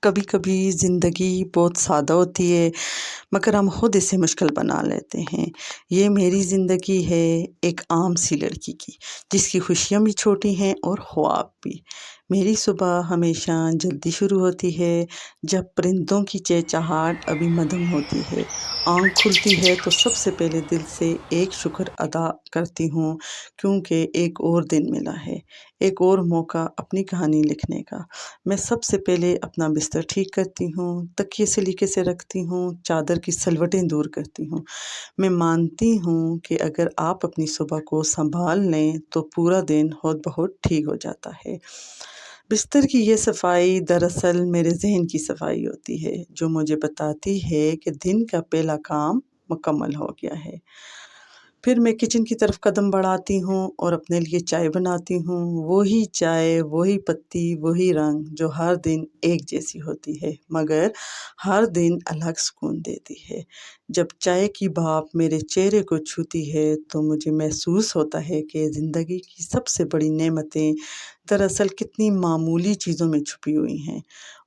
کبھی کبھی زندگی بہت سادہ ہوتی ہے مگر ہم خود اسے مشکل بنا لیتے ہیں۔ یہ میری زندگی ہے ایک عام سی لڑکی کی، جس کی خوشیاں بھی چھوٹی ہیں اور خواب بھی۔ میری صبح ہمیشہ جلدی شروع ہوتی ہے، جب پرندوں کی چہچہاہٹ ابھی مدھم ہوتی ہے۔ آنکھ کھلتی ہے تو سب سے پہلے دل سے ایک شکر ادا کرتی ہوں، کیونکہ ایک اور دن ملا ہے، ایک اور موقع اپنی کہانی لکھنے کا۔ میں سب سے پہلے اپنا بستر ٹھیک کرتی ہوں، تکیے سلیقے سے رکھتی ہوں، چادر کی سلوٹیں دور کرتی ہوں۔ میں مانتی ہوں کہ اگر آپ اپنی صبح کو سنبھال لیں تو پورا دن خود بخود ٹھیک ہو جاتا ہے۔ بستر کی یہ صفائی دراصل میرے ذہن کی صفائی ہوتی ہے، جو مجھے بتاتی ہے کہ دن کا پہلا کام مکمل ہو گیا ہے۔ پھر میں کچن کی طرف قدم بڑھاتی ہوں اور اپنے لیے چائے بناتی ہوں۔ وہی چائے، وہی پتی، وہی رنگ، جو ہر دن ایک جیسی ہوتی ہے مگر ہر دن الگ سکون دیتی ہے۔ جب چائے کی بھاپ میرے چہرے کو چھوتی ہے تو مجھے محسوس ہوتا ہے کہ زندگی کی سب سے بڑی نعمتیں دراصل کتنی معمولی چیزوں میں چھپی ہوئی ہیں،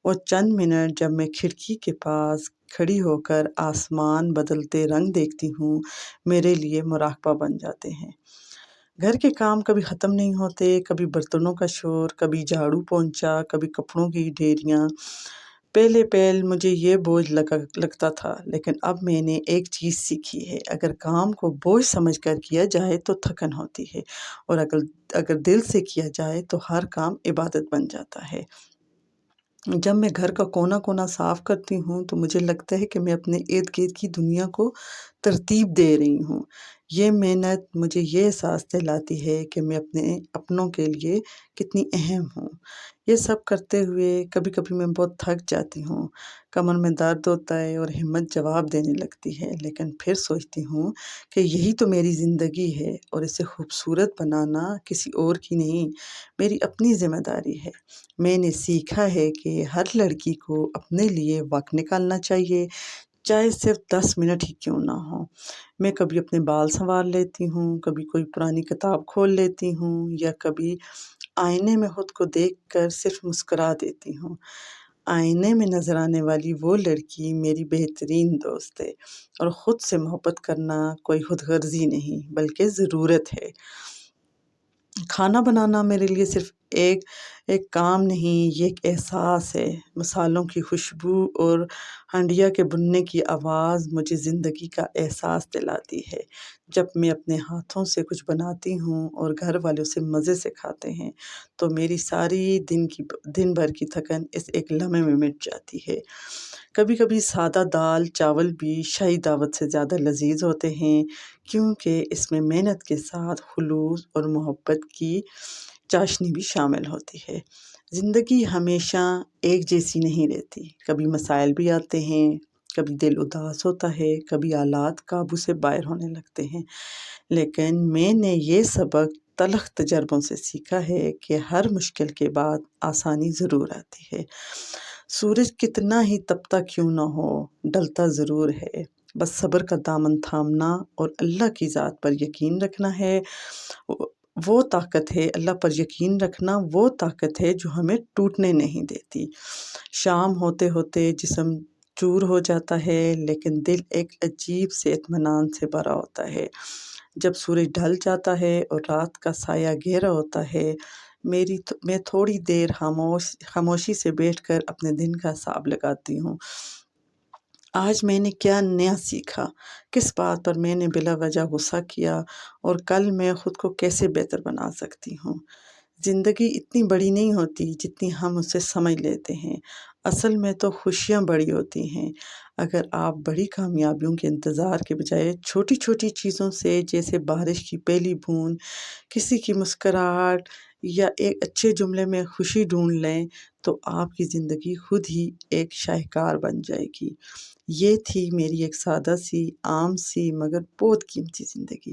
اور چند منٹ جب میں کھڑکی کے پاس کھڑی ہو کر آسمان بدلتے رنگ دیکھتی ہوں، میرے لیے مراقبہ بن جاتے ہیں۔ گھر کے کام کبھی ختم نہیں ہوتے، کبھی برتنوں کا شور، کبھی جھاڑو پونچھا، کبھی کپڑوں کی ڈھیریاں۔ پہلے مجھے یہ بوجھ لگتا تھا، لیکن اب میں نے ایک چیز سیکھی ہے، اگر کام کو بوجھ سمجھ کر کیا جائے تو تھکن ہوتی ہے، اور اگر دل سے کیا جائے تو ہر کام عبادت بن جاتا ہے۔ جب میں گھر کا کونا کونا صاف کرتی ہوں تو مجھے لگتا ہے کہ میں اپنے ارد گرد کی دنیا کو ترتیب دے رہی ہوں۔ یہ محنت مجھے یہ احساس دلاتی ہے کہ میں اپنے اپنوں کے لیے کتنی اہم ہوں۔ یہ سب کرتے ہوئے کبھی کبھی میں بہت تھک جاتی ہوں، کمر میں درد ہوتا ہے اور ہمت جواب دینے لگتی ہے، لیکن پھر سوچتی ہوں کہ یہی تو میری زندگی ہے، اور اسے خوبصورت بنانا کسی اور کی نہیں، میری اپنی ذمہ داری ہے۔ میں نے سیکھا ہے کہ ہر لڑکی کو اپنے لیے وقت نکالنا چاہیے، چاہے صرف 10 منٹ ہی کیوں نہ ہو۔ میں کبھی اپنے بال سنوار لیتی ہوں، کبھی کوئی پرانی کتاب کھول لیتی ہوں، یا کبھی آئینے میں خود کو دیکھ کر صرف مسکرا دیتی ہوں۔ آئینے میں نظر آنے والی وہ لڑکی میری بہترین دوست ہے، اور خود سے محبت کرنا کوئی خود غرضی نہیں بلکہ ضرورت ہے۔ کھانا بنانا میرے لیے صرف ایک کام نہیں، یہ ایک احساس ہے۔ مصالحوں کی خوشبو اور ہنڈیا کے بننے کی آواز مجھے زندگی کا احساس دلاتی ہے۔ جب میں اپنے ہاتھوں سے کچھ بناتی ہوں اور گھر والے اسے مزے سے کھاتے ہیں تو میری ساری دن بھر کی تھکن اس ایک لمحے میں مٹ جاتی ہے۔ کبھی کبھی سادہ دال چاول بھی شاہی دعوت سے زیادہ لذیذ ہوتے ہیں، کیونکہ اس میں محنت کے ساتھ خلوص اور محبت کی چاشنی بھی شامل ہوتی ہے۔ زندگی ہمیشہ ایک جیسی نہیں رہتی، کبھی مسائل بھی آتے ہیں، کبھی دل اداس ہوتا ہے، کبھی حالات قابو سے باہر ہونے لگتے ہیں، لیکن میں نے یہ سبق تلخ تجربوں سے سیکھا ہے کہ ہر مشکل کے بعد آسانی ضرور آتی ہے۔ سورج کتنا ہی تپتا کیوں نہ ہو، ڈھلتا ضرور ہے، بس صبر کا دامن تھامنا اور اللہ کی ذات پر یقین رکھنا ہے۔ وہ طاقت ہے، اللہ پر یقین رکھنا وہ طاقت ہے جو ہمیں ٹوٹنے نہیں دیتی۔ شام ہوتے ہوتے جسم چور ہو جاتا ہے، لیکن دل ایک عجیب سے اطمینان سے بھرا ہوتا ہے۔ جب سورج ڈھل جاتا ہے اور رات کا سایہ گہرا ہوتا ہے، میں تھوڑی دیر خاموشی سے بیٹھ کر اپنے دن کا حساب لگاتی ہوں۔ آج میں نے کیا نیا سیکھا، کس بات پر میں نے بلا وجہ غصہ کیا، اور کل میں خود کو کیسے بہتر بنا سکتی ہوں۔ زندگی اتنی بڑی نہیں ہوتی جتنی ہم اسے سمجھ لیتے ہیں، اصل میں تو خوشیاں بڑی ہوتی ہیں۔ اگر آپ بڑی کامیابیوں کے انتظار کے بجائے چھوٹی چھوٹی چیزوں سے، جیسے بارش کی پہلی بوند، کسی کی مسکراہٹ یا ایک اچھے جملے میں خوشی ڈھونڈ لیں تو آپ کی زندگی خود ہی ایک شاہکار بن جائے گی۔ یہ تھی میری ایک سادہ سی، عام سی مگر بہت قیمتی زندگی۔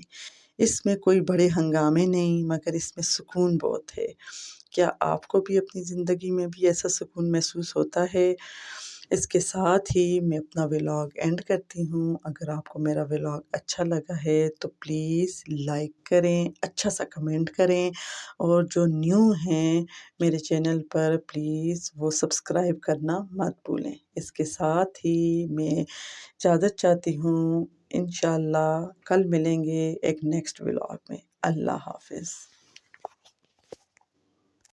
اس میں کوئی بڑے ہنگامے نہیں، مگر اس میں سکون بہت ہے۔ کیا آپ کو بھی اپنی زندگی میں بھی ایسا سکون محسوس ہوتا ہے؟ اس کے ساتھ ہی میں اپنا ولاگ اینڈ کرتی ہوں۔ اگر آپ کو میرا ولاگ اچھا لگا ہے تو پلیز لائک کریں، اچھا سا کمنٹ کریں، اور جو نیو ہیں میرے چینل پر پلیز وہ سبسکرائب کرنا مت بھولیں۔ اس کے ساتھ ہی میں اجازت چاہتی ہوں، انشاءاللہ کل ملیں گے ایک نیکسٹ ولاگ میں۔ اللہ حافظ۔